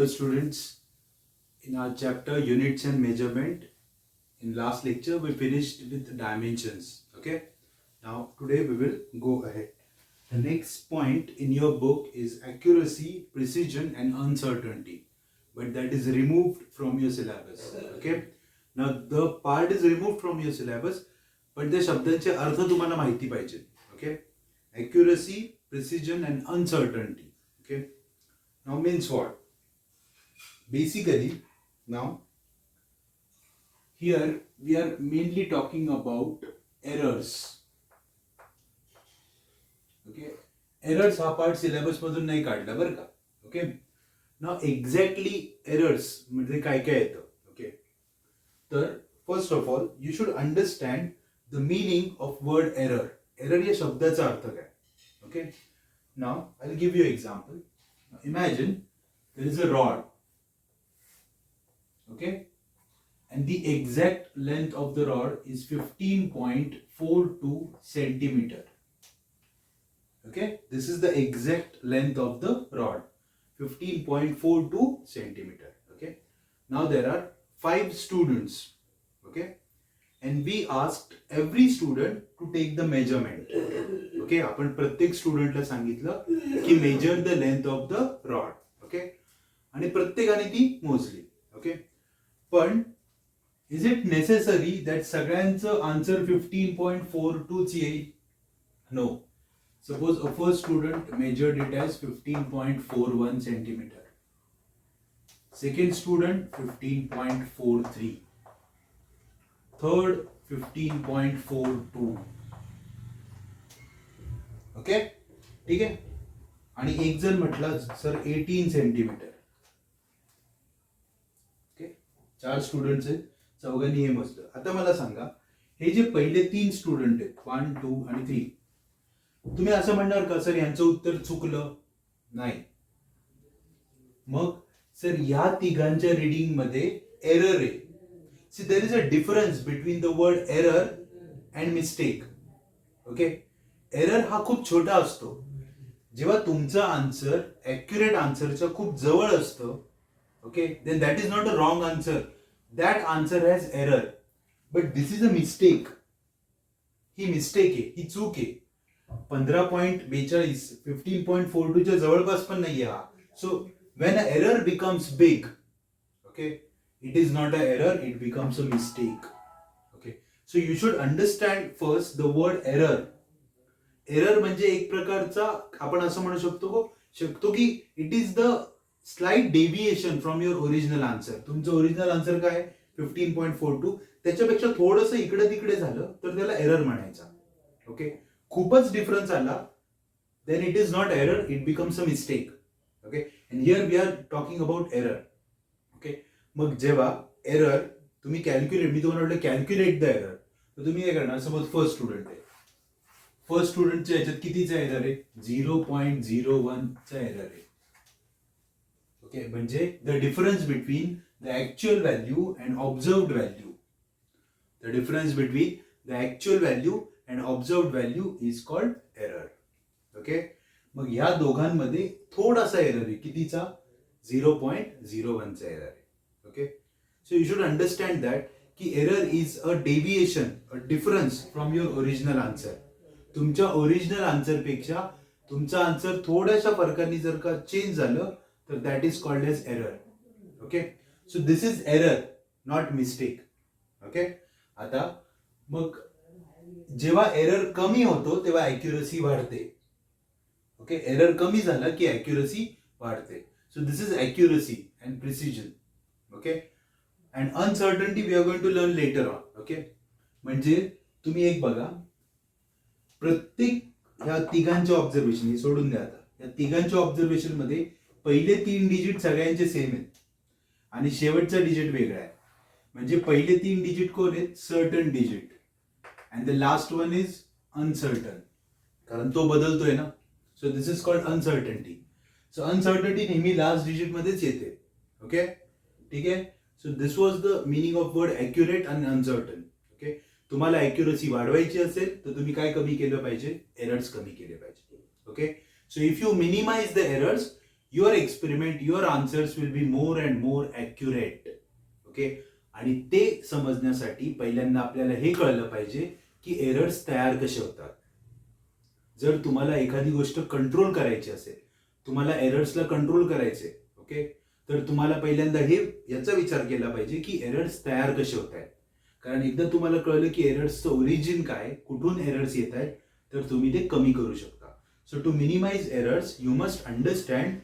Hello students, in our chapter Units and Measurement, in last lecture we finished with dimensions. Okay, now today we will go ahead. The next point in your book is accuracy, precision and uncertainty, but that is removed from your syllabus. Okay, now the part is removed from your syllabus, but the शब्दांचे अर्थ तुम्हाला माहिती पाहिजे. Okay, accuracy, precision and uncertainty. Okay, now means what? Basically, now here we are mainly talking about errors. Okay, errors हा part syllabus मधून नाही काढला बरं का. ओके, नाउ एक्झॅक्टली एरर्स म्हणजे काय काय येतं. ओके, तर first of all you should understand the meaning of word error. Error या शब्दाचा अर्थ काय. Okay, now I will give you example. Imagine there is a rod. Okay, and the exact length of the rod is 15.42 centimeter. Okay, this is the exact length of the rod, 15.42 centimeter. Okay, now there are 5 students. Okay, and we asked every student to take the measurement. Okay, आपण प्रत्येक स्टुडंटला सांगितलं की measure the length of the rod. Okay, आणि प्रत्येकाने ती मोजली. Okay, पण इज इट नेसेसरी दॅट सगळ्यांचं आन्सर 15.42 येईल? No. Suppose a first student measured it as 15.41 centimetre, second student 15.43, third 15.42. Okay, ठीक आहे. आणि एक जण म्हटलं सर 18 सेंटीमीटर. 4 स्टुडंट्स आहेत, चौघांनी हे मोजलं. आता मला सांगा, हे जे पहिले 3 स्टुडंट आहेत 1, 2 आणि 3, तुम्ही असं म्हणणार का सर यांचं उत्तर चुकलं? नाही. मग सर या तिघांच्या रीडिंग मध्ये एरर आहे. See there is a difference between the word error and mistake. Okay, error हा खूप छोटा असतो. जेव्हा तुमचा आन्सर ॲक्युरेट आन्सरच्या खूप जवळ असतं, okay, then that is not a wrong answer, that answer has error, but this is a mistake. He mistake आहे, ही चूक आहे. 15.42 15.42 च्या जवळपास पण नाहीये हा. So when an error becomes big, okay, it is not an error, it becomes a mistake. Okay, so you should understand first the word error. Error म्हणजे एक प्रकारचा आपण असं म्हणू शकतो की it is the slight deviation from your original answer. तुमचं original answer काय 15.42, त्याच्यापेक्षा थोडंसं इकडे तिकडे झालं तर त्याला एरर म्हणायचा. ओके, खूपच डिफरन्स आला then it is not error, it becomes a mistake. Okay, and here we are talking about error. Okay, मग जेव्हा एरर तुम्ही कॅल्क्युलेट, मी तुम्हाला म्हटलं कॅल्क्युलेट द एरर, तर तुम्ही काय करणार? सपोज फर्स्ट स्टुडंट आहे, फर्स्ट स्टुडंटच्या याच्यात कितीचा एरर आहे? 0.01 चा एरर आहे. ओके, म्हणजे the difference between the actual value and observed value, the difference between the actual value and observed value is called error. Okay, मग ह्या दोघांमध्ये थोडासा एरर आहे. कितीचा? 0.01 चा एरर आहे. Okay, so you should understand that की error is a deviation, a difference from your original answer. तुमच्या ओरिजिनल आन्सर पेक्षा तुमचा आन्सर थोड्याशा फरकाने जर का चेंज झालं तर that is called as error. Okay, so this is error, not mistake. Okay, आता मग जेव्हा एरर कमी होतो तेव्हा ॲक्युरसी वाढते. ओके, एरर कमी झाला की ॲक्युरसी वाढते. So this is accuracy and precision. Okay, and uncertainty we are going to learn later on. Okay, म्हणजे तुम्ही एक बघा, प्रत्येक ह्या तिघांच्या ऑब्झर्वेशन हे सोडून द्या. आता या तिघांच्या ऑब्झर्वेशन मध्ये पहिले 3 डिजिट सगळ्यांचे सेम आहेत आणि शेवटचा डिजिट वेगळा आहे. म्हणजे पहिले 3 डिजिट कोण आहेत? Certain digit, and the last one is uncertain, कारण तो बदलतोय ना. So this is called uncertainty. So uncertainty नेहमी लास्ट डिजिट मध्येच येते. ओके, ठीक आहे. So this was the meaning of word accurate and uncertain. Okay, तुम्हाला ॲक्युरसी वाढवायची असेल तर तुम्ही काय कमी केलं पाहिजे? एरर्स कमी केले पाहिजे. Okay, so if you minimise the errors your experiment, your answers will be more and more accurate. Okay, आणि ते समजण्यासाठी पहिल्यांदा आपल्याला हे कळलं पाहिजे की एरर्स तयार कसे होतात. जर तुम्हाला एखादी गोष्ट कंट्रोल करायची असेल, तुम्हाला एरर्सला कंट्रोल करायचे, ओके, तर तुम्हाला पहिल्यांदा याचा विचार केला पाहिजे की एरर्स तयार कसे होत आहेत. कारण एकदा तुम्हाला कळलं की एरर्सचं ओरिजिन काय, कुठून एरर्स येत आहेत, तर तुम्ही ते कमी करू शकता. So to minimise errors you must understand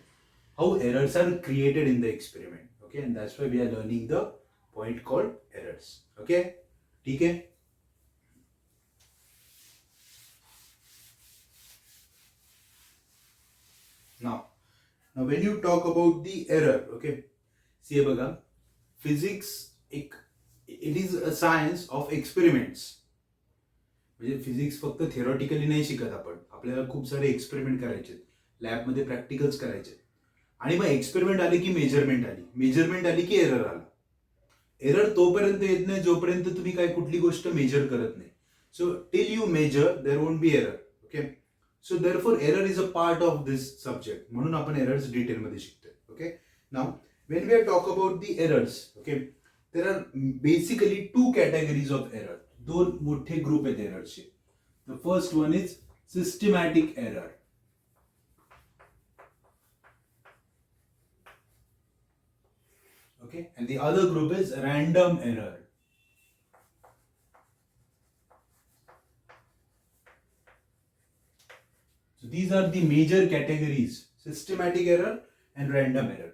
how errors are created in the experiment. Okay, and that's why we are learning the point called errors. Okay, ठीक आहे. Now when you talk about the error, okay, see बघा, physics it is a science of experiments. म्हणजे physics फक्त theoretically नाही शिकत आपण, आपल्याला खूप सारे एक्सपेरिमेंट करायचे, लॅबमध्ये प्रॅक्टिकल्स करायचे, आणि मग एक्सपेरिमेंट आले की मेजरमेंट आली की एरर आला. एरर तोपर्यंत येत नाही जोपर्यंत तुम्ही काय कुठली गोष्ट मेजर करत नाही. So till you measure there won't be error. Okay, so therefore error is a part of this subject, म्हणून आपण एरर्स डिटेलमध्ये शिकतोय. Okay, now when we are talk about the errors, okay, there are basically two categories of error. दोन मोठे group आहेत एरर्सचे. The first one is systematic error. Okay, and the other group is random error. So these are the major categories: systematic error and random error.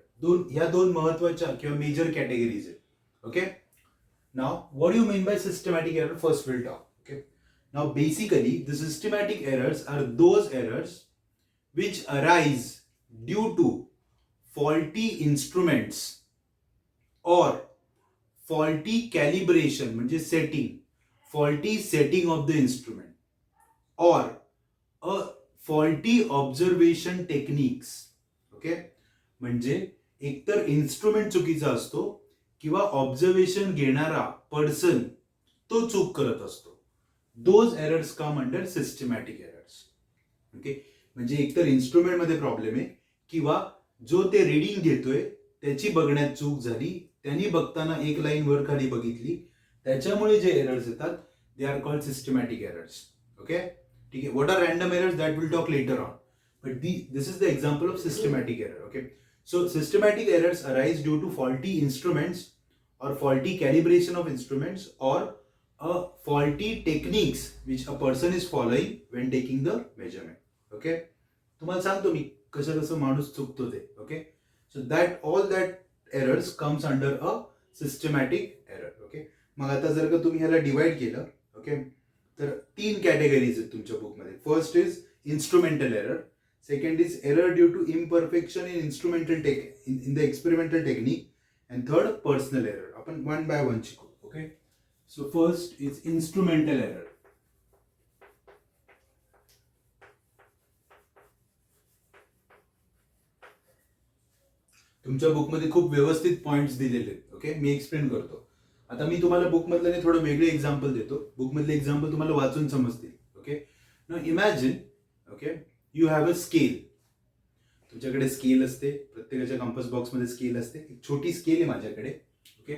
ह्या दोन महत्वाच्या किंवा major categories आहेत. Okay, now what do you mean by systematic error? First will talk. Okay, now basically the systematic errors are those errors which arise due to faulty instruments or faulty calibration, म्हणजे setting, faulty setting of the instrument, or a faulty observation techniques. Okay, म्हणजे एकतर instrument चुकीचा असतो किंवा observation घेणारा person तो चूक करत असतो. Those errors come under systematic errors. Okay, म्हणजे एकतर इन्स्ट्रुमेंट मध्ये प्रॉब्लेम आहे किंवा जो ते रीडिंग घेतोय त्याची बघण्यात चूक झाली, त्यांनी बघताना एक लाईन वर खाली बघितली, त्याच्यामुळे जे एरर्स येतात they are called systematic errors. Okay, ठीक आहे. What are random errors that will talk later on, but this is the example of systematic error. Okay, so systematic errors arise due to faulty instruments or faulty calibration of instruments or faulty techniques which a person is following when taking the measurement. Okay, तुम्हाला सांगतो मी कसं माणूस चुकतो ते. Okay, so that all that errors comes under a systematic error. Okay, मग आता जर का तुम्ही ह्याला डिवाइड केलं, ओके, तर 3 कॅटेगरीज आहेत तुमच्या बुकमध्ये. First is instrumental error, second is error due to imperfection in in the experimental technique, and third personal error. आपण one by one शिकू. Okay, so first is instrumental error. तुमच्या बुकमध्ये खूप व्यवस्थित पॉइंट्स दिलेले आहेत. ओके, मी एक्सप्लेन करतो. आता मी तुम्हाला बुकमधले थोडं वेगळे एक्झाम्पल देतो, बुकमधले एक्झाम्पल तुम्हाला वाचून समजतील. Okay, now imagine, okay, you have a scale. तुमच्याकडे स्केल असते, प्रत्येकाच्या कंपास बॉक्समध्ये स्केल असते. एक छोटी स्केल आहे माझ्याकडे. Okay,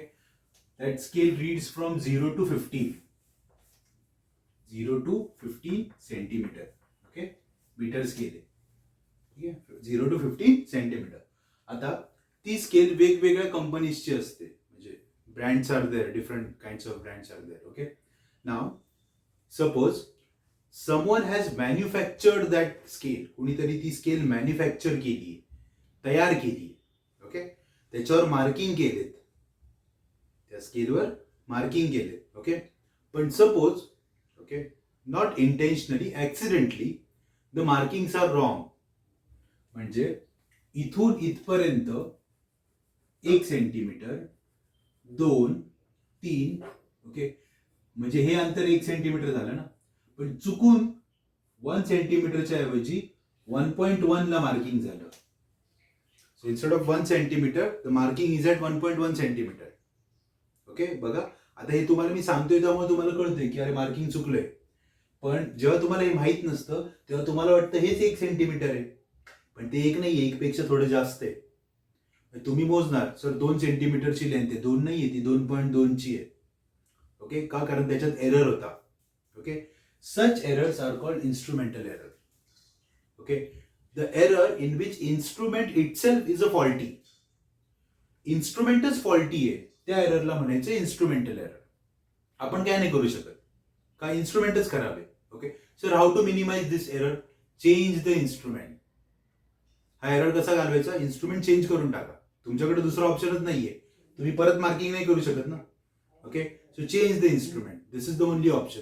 that scale reads from 0 to 15, 0 to 15 centimetre. Okay, metre scale आहे. ठीक आहे, 0 to 15 सेंटीमीटर. आता ती स्केल वेगवेगळ्या कंपनीजची असते, म्हणजे brands are there, different kinds of brands are there. Okay, now suppose someone has manufactured that scale. कुणीतरी ती स्केल मॅन्युफॅक्चर केली, तयार केली. ओके, त्याच्यावर मार्किंग केलेत, त्या स्केलवर मार्किंग केलेत. ओके, पण suppose, okay, not intentionally, accidentally the markings are wrong. म्हणजे इथून इथपर्यंत 1 सेंटीमीटर, 2, 3, ओके, म्हणजे हे अंतर 1 सेंटीमीटर झालं ना, पण चुकून 1 सेंटीमीटरच्या ऐवजी 1.1 ला मार्किंग झालं. So instead of 1 centimetre the marking is at 1.1 centimetre. Okay, बघा, आता हे तुम्हाला मी सांगतोय त्यामुळे तुम्हाला कळतंय की अरे मार्किंग चुकलंय. पण जेव्हा तुम्हाला हे माहित नसतं तेव्हा तुम्हाला वाटतं हेच 1 सेंटीमीटर आहे, पण ते एक नाही, एकपेक्षा थोडं जास्त आहे. तुम्ही मोजणार सर 2 सेंटीमीटरची लेंथ आहे, 2 नाही आहे ती 2.2ची आहे. ओके, का? कारण त्याच्यात एरर होता. Okay, such errors are called instrumental error. Okay, the error in which instrument itself is a faulty. इन्स्ट्रुमेंटच फॉल्टी आहे, त्या एररला म्हणायचं इन्स्ट्रुमेंटल एरर. आपण काय नाही करू शकत, का इन्स्ट्रुमेंटच खराब आहे. Okay, sir how to minimise this error? Change the instrument. हा एरर कसा घालवायचा? इन्स्ट्रुमेंट चेंज करून टाका. तुमच्याकडे दुसरा ऑप्शनच नाहीये, तुम्ही परत मार्किंग नाही करू शकत ना. Okay, so change the instrument, this is the only option.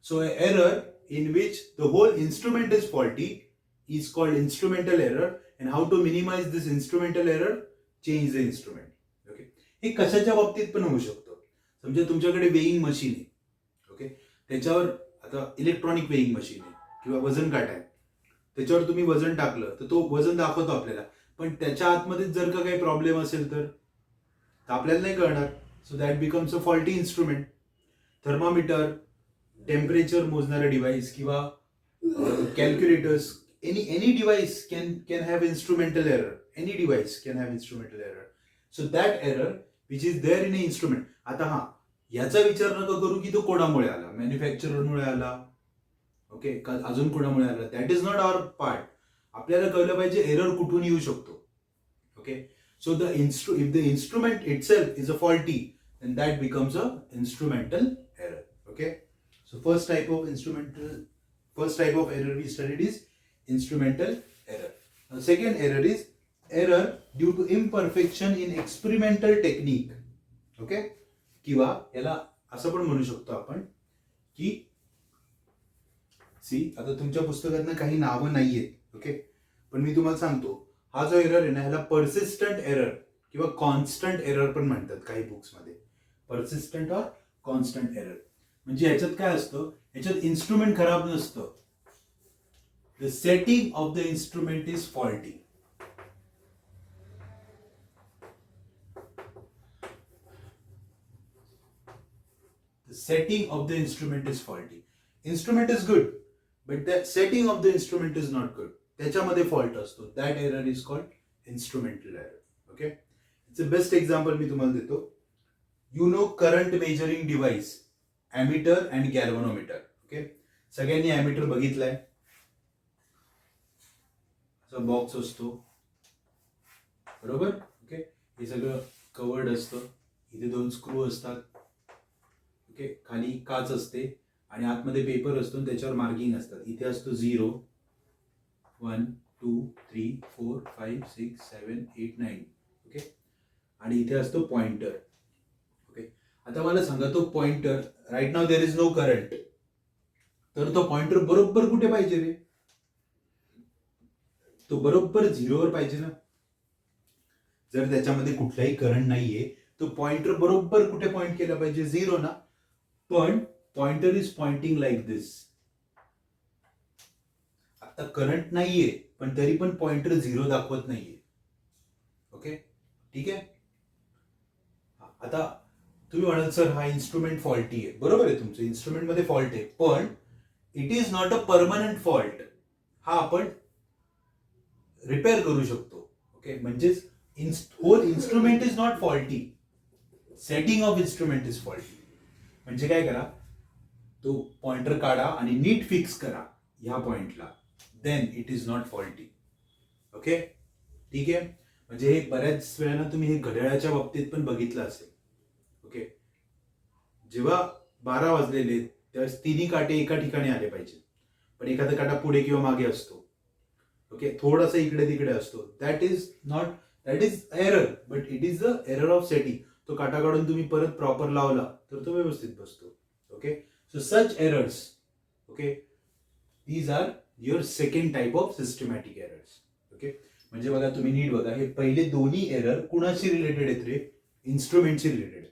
So error in which the whole instrument is faulty is called instrumental error. And how to minimise this instrumental error? Change the instrument. Okay, हे कशाच्या बाबतीत पण होऊ शकतो. समजा तुमच्याकडे weighing machine आहे. Okay, त्याच्यावर आता इलेक्ट्रॉनिक वेईंग मशीन आहे किंवा वजन काटा आहे, त्याच्यावर तुम्ही वजन टाकलं तर तो वजन दाखवतो आपल्याला, पण त्याच्या आतमध्ये जर का काही प्रॉब्लेम असेल तर आपल्याला नाही कळणार. So that becomes a faulty instrument. Thermometer, temperature मोजणारा डिव्हाइस किंवा calculators, any device can have instrumental error. Any device can have instrumental error. So that error which is there in a instrument. आता हा याचा विचार नका करू की तो कोणामुळे आला, मॅन्युफॅक्चररमुळे आला, ओके, का अजून कोणामुळे आला. That is not our part. आपल्याला कळलं पाहिजे एरर कुठून येऊ शकतो. Okay, so if the instrument itself is a faulty then that becomes a instrumental error. Okay, so first type of error we studied is instrumental error. Now second error is error due to imperfection in experimental technique. Okay, किंवा याला असं पण म्हणू शकतो आपण की आता तुमच्या पुस्तकातनं काही नावं नाहीयेत. ओके, पण मी तुम्हाला सांगतो हा जो एरर आहे ना, ह्याला पर्सिस्टंट एरर किंवा कॉन्स्टंट एरर पण म्हणतात काही बुक्स मध्ये. पर्सिस्टंट और कॉन्स्टंट एरर म्हणजे ह्याच्यात काय असतं, ह्याच्यात इन्स्ट्रुमेंट खराब नसतं, the setting of the instrument is faulty. The setting of the instrument is faulty. Instrument is good, but the setting of the instrument is not good. त्याच्यामध्ये फॉल्ट असतो. That error is called instrumental error. Okay, it's the best example मी तुम्हाला देतो. You know current measuring device, ammeter and galvanometer. Okay, सगळ्यांनी ammeter बघितलाय. Box असतो बरोबर. Okay, हे सगळं कवर्ड असतं, इथे 2 स्क्रू असतात. ओके, खाली काच असते आणि आतमध्ये पेपर असतो, त्याच्यावर मार्किंग असतात. इथे असतो 0, 1, 2, 3, 4, 5, 6, 7, 8, 9. ओके, आणि इथे असतो पॉइंटर. ओके, आता मला सांगा तो pointer right now there is no current, तर तो पॉइंटर बरोबर कुठे पाहिजे रे? तो बरोबर 0वर पाहिजे ना. जर त्याच्यामध्ये कुठलाही करंट नाहीये तो पॉइंटर बरोबर कुठे पॉइंट केला पाहिजे? 0 ना. पण पॉइंटर इज पॉइंटिंग लाईक दिस. आता करंट नाहीये पण तरी पण पॉइंटर 0 दाखवत नाहीये. ओके, ठीक आहे. आता तुम्ही म्हणाल सर हा इन्स्ट्रुमेंट फॉल्टी आहे. बरोबर आहे, तुमचं इन्स्ट्रुमेंट मध्ये फॉल्ट आहे, पण it is not a permanent fault. हा आपण रिपेअर करू शकतो. ओके, म्हणजेच whole instrument is not faulty, setting of instrument is faulty. म्हणजे काय करा, तो पॉइंटर काढा आणि नीट फिक्स करा ह्या पॉइंटला, then it is not faulty. Okay, ठीक आहे. म्हणजे हे बऱ्याच वेळाना तुम्ही हे घड्याळाच्या बाबतीत पण बघितलं असेल. ओके, जेव्हा 12 वाजलेले त्यावेळेस तिन्ही काटे एका ठिकाणी आले पाहिजे, पण एखादा काटा पुढे किंवा मागे असतो. ओके, थोडासा इकडे तिकडे असतो. That is error, but it is the error of setting. तो काटा काढून तुम्ही परत प्रॉपर लावला तर तो व्यवस्थित बसतो. Okay, so such errors, okay, these are your second type of systematic errors. Okay, म्हणजे बघा तुम्ही नीट बघा, हे पहिले दोन्ही एरर कुणाशी रिलेटेड आहेत रे? इन्स्ट्रुमेंटशी related.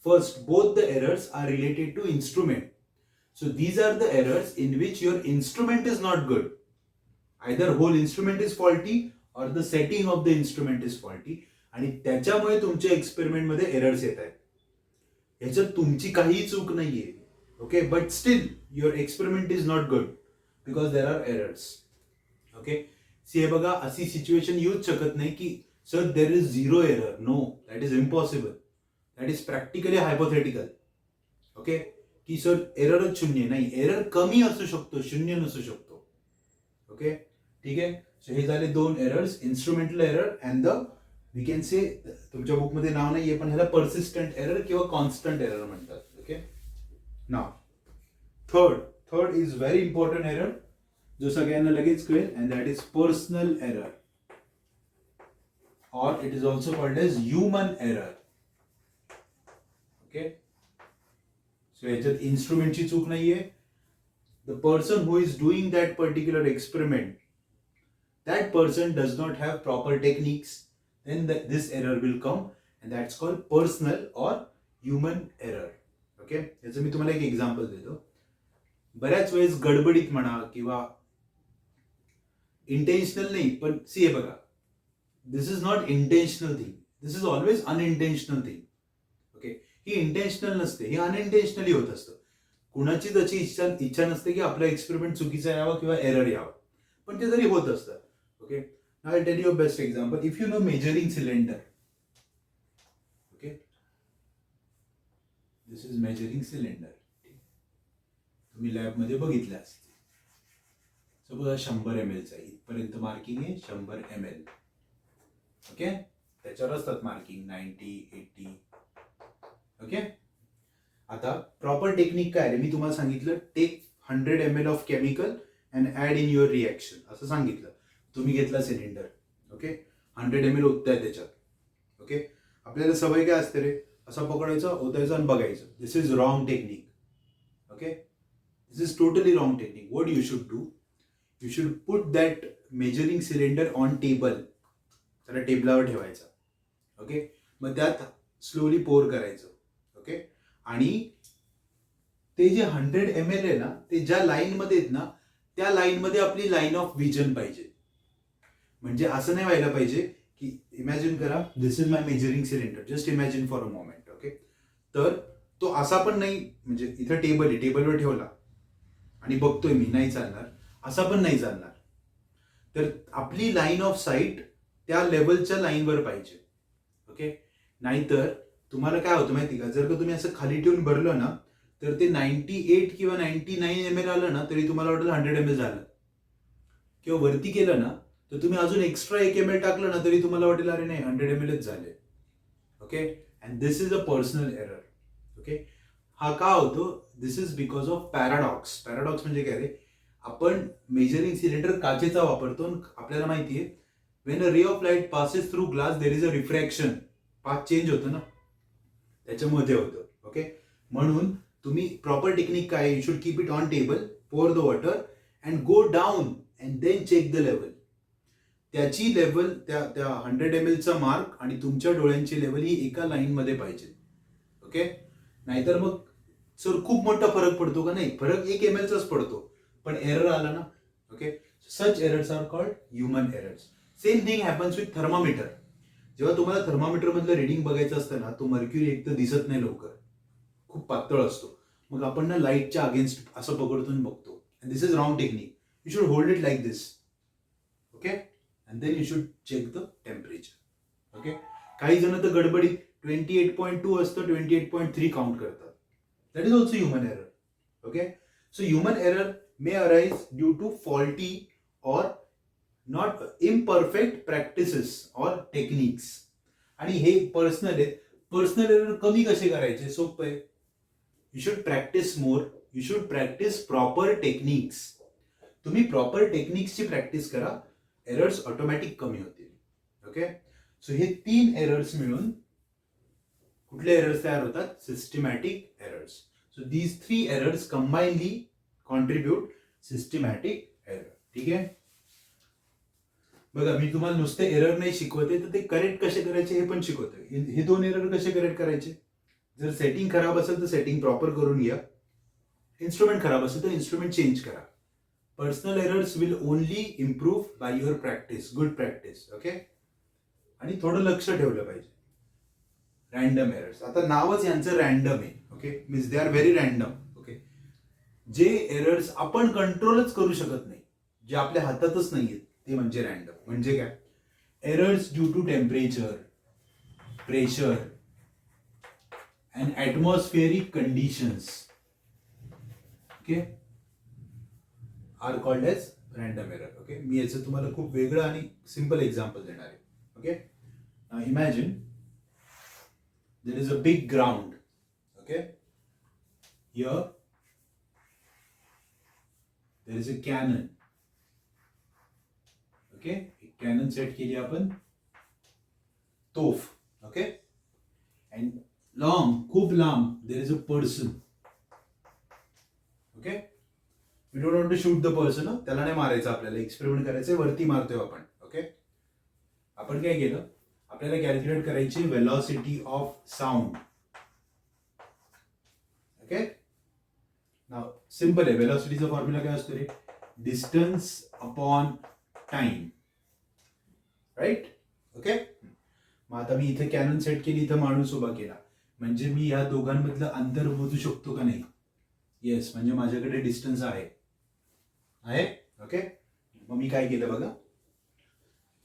First, both the errors are related to instrument. So these are the errors in which your instrument is not good. Either whole instrument is faulty or the setting of the instrument is faulty. आणि त्याच्यामुळे तुमच्या experiment मध्ये errors येत आहेत. ह्याच्यात तुमची काही चूक नाहीये. Okay, but still your experiment is not good because there are errors. Okay, see हे बघा, अशी सिच्युएशन येऊच शकत नाही की sir there is zero error. No, that is impossible. That is practically hypothetical. Okay, की सर एररच शून्य नाही. एरर कमी असू शकतो, शून्य नसू शकतो. ओके, ठीक आहे. सो हे झाले दोन errors, instrumental error and the we can say, तुमच्या बुकमध्ये नाव नाहीये पण ह्याला पर्सिस्टंट एरर किंवा कॉन्स्टंट एरर म्हणतात. ओके, नाव third is very important error जो सगळ्यांना लगेच कळेल, and that is personal error, और it is also called as human error. Okay, so याच्यात इन्स्ट्रुमेंटची चूक नाहीये. The person who is doing that particular experiment, that person does not have proper techniques, then this error will come, and that's called personal or human error. Okay, याचं मी तुम्हाला एक example देतो. बऱ्याच वेळेस गडबडीत म्हणा किंवा इंटेन्शनल नाही, पण सी हे बघा, this is not intentional thing, this is always unintentional thing. Okay, ही इंटेन्शनल नसते, ही अनइंटेन्शनली होत असतं. कुणाची त्याची इच्छा नसते की आपला एक्सपेरिमेंट चुकीचा यावा किंवा एरर यावा, पण ते तरी होत असतं. Okay, now I'll tell you a best example. If you know measuring cylinder, okay, this is measuring cylinder. तुम्ही लॅब मध्ये बघितलं असते. सपोज 100 ml चा इथपर्यंत मार्किंग आहे 100 ml. ओके, त्याच्यावर असतात मार्किंग 90, 80. ओके, आता प्रॉपर टेक्निक काय आहे मी तुम्हाला सांगितलं. Take 100 ml of chemical and add in your reaction असं सांगितलं. तुम्ही घेतला सिलेंडर, ओके, 100 ml ओतताय त्याच्यात. ओके, आपल्याला सवय काय असते रे, असा पकडायचा, ओतायचा आणि बघायचं. This is wrong technique. Okay, this is totally wrong technique. What you should do, you should put that measuring cylinder on table. त्याला टेबलावर ठेवायचा. ओके, मग त्यात स्लोली पोर करायचं. ओके, आणि ते जे 100 ml आहे ना, ते ज्या लाईन मध्ये आहेत ना, त्या लाईन मध्ये आपली लाईन ऑफ विजन पाहिजे. म्हणजे असं नाही व्हायला पाहिजे की इमॅजिन करा, this is my measuring cylinder, just imagine for a moment. Okay, तर तो असा पण नाही, म्हणजे इथं टेबल आहे, टेबलवर ठेवला आणि बघतोय मी, नाही चालणार. असा पण नाही चालणार. तर आपली लाईन ऑफ साईट त्या लेवलच्या लाईनवर पाहिजे. ओके, नाहीतर तुम्हाला काय होतं माहिती का, जर का तुम्ही असं खाली ठेवून भरलं ना, तर ते 98 किंवा 99 ml आलं ना, तरी तुम्हाला वाटेल 100 ml झालं. किंवा वरती केलं ना, तर तुम्ही अजून एक्स्ट्रा 1 ml टाकलं ना, तरी तुम्हाला वाटेल अरे नाही 100 ml झाले. Okay, and this is a personal error. Okay, हा का होतो, this is because of paradox. Paradox म्हणजे काय रे, आपण मेजरिंग सिलेंडर काचेचा वापरतो. आपल्याला माहितीये when a ray of light passes through glass there is a refraction, path change होतं ना, त्याच्यामध्ये होतं. ओके, म्हणून तुम्ही प्रॉपर टेक्निक काय, you should keep it on table, pour the water and go down and then check the level. त्याची level, त्या 100 ml चा मार्क आणि तुमच्या डोळ्यांची लेवल ही एका लाईन मध्ये पाहिजे. ओके, नाहीतर मग सर खूप मोठा फरक पडतो का, नाही, फरक 1 ml चाच पडतो, पण एरर आला ना. Okay, such errors are called human errors. Same thing happens with thermometer. जेव्हा तुम्हाला थर्मामीटर मधलं रिडिंग बघायचं असतं ना, तो मर्क्युरी एक तर दिसत नाही लवकर, खूप पातळ असतो. मग आपण ना लाईटच्या अगेन्स्ट असं पकडतो आणि बघतो. This is wrong technique. You should hold it like this. Okay, and then you should check the temperature. Okay, काही जण तर गडबडीत 28.2 असतं 28.3 काउंट करतात. That is also human error. Okay, so human error may arise due to faulty or not imperfect practices or techniques. आणि हे personal आहे. Personal error कमी कसे करायचे, सोपं आहे. You should practice more, you should practice proper techniques. तुम्ही proper टेक्निक्सची practice करा, एरर्स ऑटोमॅटिक कमी होतील. ओके, सो हे 3 एरर्स मिळून कुठले एरर्स तयार होतात, systematic errors. So these 3 errors combinedly contribute systematic error. ठीक आहे, बघा मी तुम्हाला नुसते एरर नाही शिकवते, तर ते करेक्ट कसे करायचे हे पण शिकवतोय. हे 2 एरर कसे करेक्ट करायचे, जर सेटिंग खराब असेल तर सेटिंग प्रॉपर करून घ्या. इन्स्ट्रुमेंट खराब असेल तर इन्स्ट्रुमेंट चेंज करा. Personal errors will only improve by your practice, good practice. Okay, आणि थोडं लक्ष ठेवलं पाहिजे. रॅन्डम एरर्स, आता नावच यांचं रॅन्डम आहे. Okay, means they are very random. Okay, जे एरर्स आपण कंट्रोलच करू शकत नाही, जे आपल्या हातातच नाहीयेत, ते म्हणजे रॅन्डम. म्हणजे काय? Errors due to temperature, pressure and atmospheric conditions, okay, are called as random error. Okay, मी याचं तुम्हाला खूप वेगळं आणि सिंपल एक्झाम्पल देणार आहे. Okay, imagine there is a big ground. Okay, here there is a cannon. Okay, एक canon set केली आपण, तोफ. ओके, and खूप लांब there is a person. Okay, we don't want to shoot the person. त्याला नाही मारायचं, आपल्याला एक्सपेरिमेंट करायचंय, वरती मारतोय आपण. ओके, आपण काय केलं, आपल्याला कॅल्क्युलेट करायची वेलॉसिटी ऑफ साऊंड. ओके, नाव सिंपल आहे. वेलॉसिटीचा फॉर्म्युला काय असतो रे? Distance upon time, right? Okay, मग आता मी इथे कॅनन सेट केली, इथं माणूस उभा केला, म्हणजे मी या दोघांमधलं अंतर मोजू शकतो का नाही? येस, म्हणजे माझ्याकडे डिस्टन्स आहे. ओके, मग मी काय केलं बघा,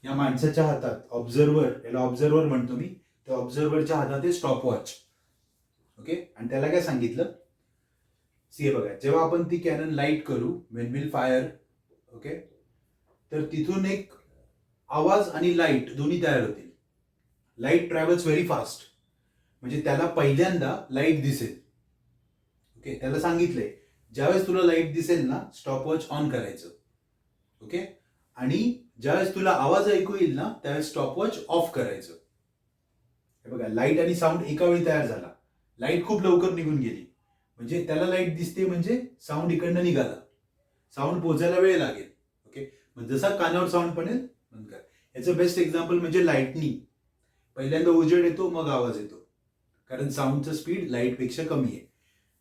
या माणसाच्या हातात ऑब्झर्वर, याला ऑब्झर्वर म्हणतो मी, त्या ऑब्झर्वरच्या हातात आहे स्टॉपवॉच. ओके, आणि त्याला काय सांगितलं, सी बघा, जेव्हा आपण ती कॅनन लाईट करू, वेन विल फायर, ओके, तर तिथून एक आवाज आणि लाईट दोन्ही तयार होतील. लाईट ट्रॅव्हल्स व्हेरी फास्ट, म्हणजे त्याला पहिल्यांदा लाईट दिसेल. ओके, त्याला सांगितलंय ज्यावेळेस तुला लाईट दिसेल ना, स्टॉपवॉच ऑन करायचं. ओके, आणि ज्यावेळेस तुला आवाज ऐकू येईल ना, त्यावेळेस स्टॉपवॉच ऑफ करायचं. हे बघा, लाईट आणि साऊंड एका वेळी तयार झाला. लाईट खूप लवकर निघून गेली, म्हणजे त्याला लाईट दिसते, म्हणजे साऊंड इकडनं निघाला. साऊंड पोहोचायला वेळ लागेल. ओके, मग जसा कानावर साऊंड पडेल बंद कर. याचं बेस्ट एक्झाम्पल म्हणजे लाईटनिंग. पहिल्यांदा उजेड येतो, मग आवाज येतो, कारण साऊंडचं स्पीड लाईटपेक्षा कमी आहे.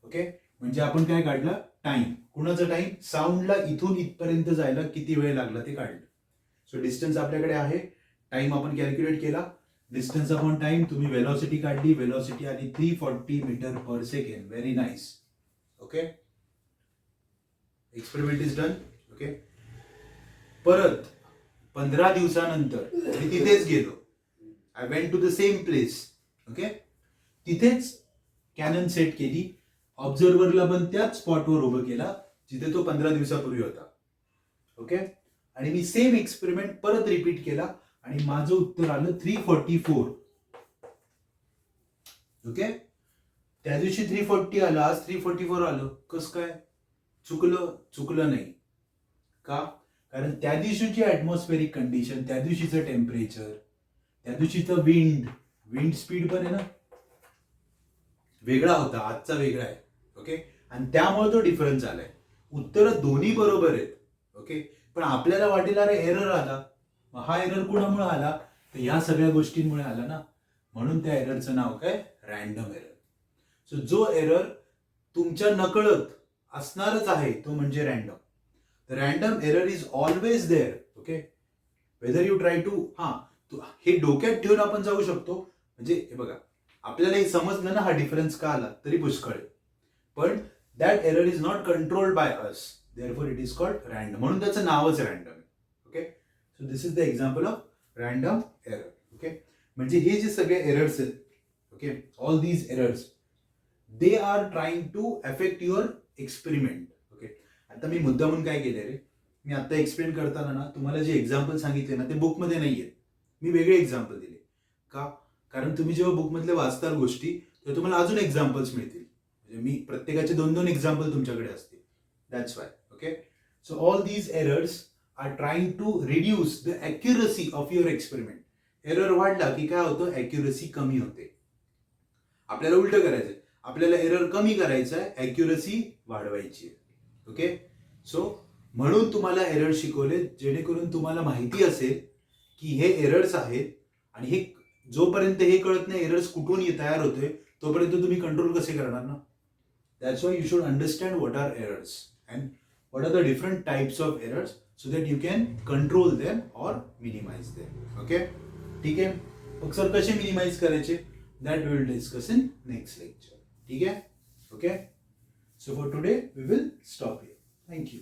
ओके, म्हणजे आपण काय काढलं? टाइम. कुणाचा टाइम? साऊंडला इथून इथपर्यंत जायला किती वेळ लागला ते काढलं. सो डिस्टन्स आपल्याकडे आहे, टाइम आपण कॅल्क्युलेट केला, डिस्टन्स अपॉन टाइम, तुम्ही वेलॉसिटी काढली, वेलॉसिटी आली 340 metre per second. Very nice. Okay, experiment is done. Okay, परत 15 दिवसानंतर मी तिथेच गेलो. I went to the same place. Okay, तिथेच कॅनन सेट केली, ऑब्झर्वरला पण त्याच स्पॉटवर उभं केला जिथे तो 15 दिवसापूर्वी होता. ओके, आणि मी सेम एक्सपेरिमेंट परत रिपीट केला आणि माझं उत्तर आलं 344. ओके, त्या दिवशी 340 आलं, आज 344 आलं. कसं काय? चुकलं नाही का? कारण त्या दिवशीची ऍटमॉस्फेरिक कंडिशन, त्या दिवशीचं टेम्परेचर, त्या दिवशीचं विंड स्पीड पण आहे ना वेगळा होता, आजचा वेगळा आहे. ओके, आणि त्यामुळे तो डिफरन्स आलाय. उत्तर दोन्ही बरोबर आहेत. ओके, पण आपल्याला वाटेल अरे एरर आला. हा एरर कुणामुळे आला? तर ह्या सगळ्या गोष्टींमुळे आला ना, म्हणून त्या एररचं नाव काय? Random error. सो जो एरर तुमच्या नकळत असणारच आहे तो म्हणजे random. The random error is always there. Okay, whether you try to, हे डोक्यात ठेवून आपण जाऊ शकतो. म्हणजे हे बघा, आपल्याला हे समजलं ना हा डिफरन्स का आला, तरी पुष्कळ आहे. पण that error is not controlled by us, therefore it is called random. म्हणून त्याचं नावच रॅन्डम आहे. Okay, so this is the example of random error. Okay, म्हणजे हे जे सगळे एरर्स आहेत, okay, all these errors, they are trying to affect your experiment. Okay, आता मी मुद्दामून काय केलंय रे, मी आता एक्सप्लेन करताना ना तुम्हाला जे एक्झाम्पल सांगितले ना ते बुकमध्ये नाही आहेत, मी वेगळे एक्झाम्पल दिले. का? कारण तुम्ही जेव्हा बुकमधले वाचताल गोष्टी, तेव्हा तुम्हाला अजून एक्झाम्पल्स मिळतील. म्हणजे मी प्रत्येकाचे 2-2 एक्झाम्पल तुमच्याकडे असतील. That's why. Okay, so all these errors are trying to reduce the accuracy of your experiment. Error वाढला की काय होतं? ॲक्युरसी कमी होते. आपल्याला उलटं करायचंय, आपल्याला एरर कमी करायचा आहे, ॲक्युरसी वाढवायची आहे. ओके, सो म्हणून तुम्हाला एरर शिकवले, जेणेकरून तुम्हाला माहिती असेल की हे एरर्स आहेत, आणि हे जोपर्यंत हे कळत नाही एरर्स कुठून तयार होतोय, तोपर्यंत तुम्ही कंट्रोल कसे करणार ना. That's why you should understand what are errors and what are the different types of errors, so that you can control them or minimize them. Okay, ठीक आहे. मग सर कसे मिनिमाइज करायचे, that we will discuss in next lecture. ठीक आहे. Okay, so for today we will stop here. Thank you.